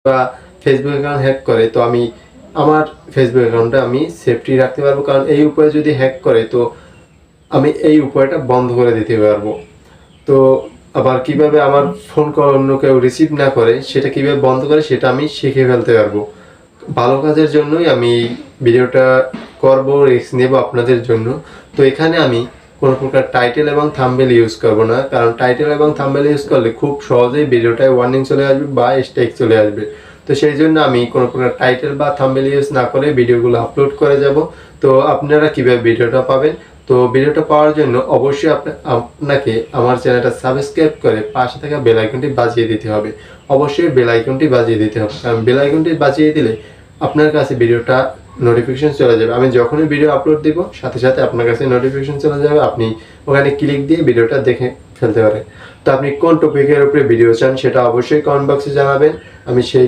বা Facebook account hack করে, তো আমি আমার ফেসবুক অ্যাকাউন্টটা আমি সেফটি রাখতে পারবো। কারণ এই উপায়ে যদি হ্যাক করে, তো আমি এই উপায়টা বন্ধ করে দিতে পারবো। তো আবার কিভাবে আমার ফোন কল অন্য কেউ রিসিভ না করে সেটা কিভাবে বন্ধ করে সেটা আমি শিখে ফেলতে পারবো। ভালো কাজের জন্যই আমি ভিডিওটা করব, রিস্ক নেব আপনাদের জন্য। তো এখানে আমি কোনো প্রকার টাইটেল এবং থাম্বনেল ইউজ করব না, কারণ টাইটেল এবং থাম্বনেল ইউজ করলে খুব সহজেই ভিডিওটায় ওয়ার্নিং চলে আসবে বা স্ট্রাইক চলে আসবে। তো সেই জন্য আমি কোনো প্রকার টাইটেল বা থাম্বনেল ইউজ না করে ভিডিওগুলো আপলোড করে যাব। তো আপনারা কিভাবে ভিডিওটা পাবেন? তো ভিডিওটা পাওয়ার জন্য অবশ্যই আপনাকে আমার চ্যানেলটা সাবস্ক্রাইব করে পাশে থাকা বেল আইকনটি বাজিয়ে দিতে হবে। অবশ্যই বেল আইকনটি বাজিয়ে দিতে হবে, কারণ বেল আইকনটি বাজিয়ে দিলে আপনার কাছে ভিডিওটা নোটিফিকেশন চলে যাবে। আমি যখনই ভিডিও আপলোড দিব সাথে সাথে আপনার কাছে নোটিফিকেশন চলে যাবে, আপনি ওখানে ক্লিক দিয়ে ভিডিওটা দেখে ফেলতে পারেন। তো আপনি কোন টপিকের উপরে ভিডিও চান সেটা অবশ্যই কমেন্ট বক্সে জানাবেন, আমি সেই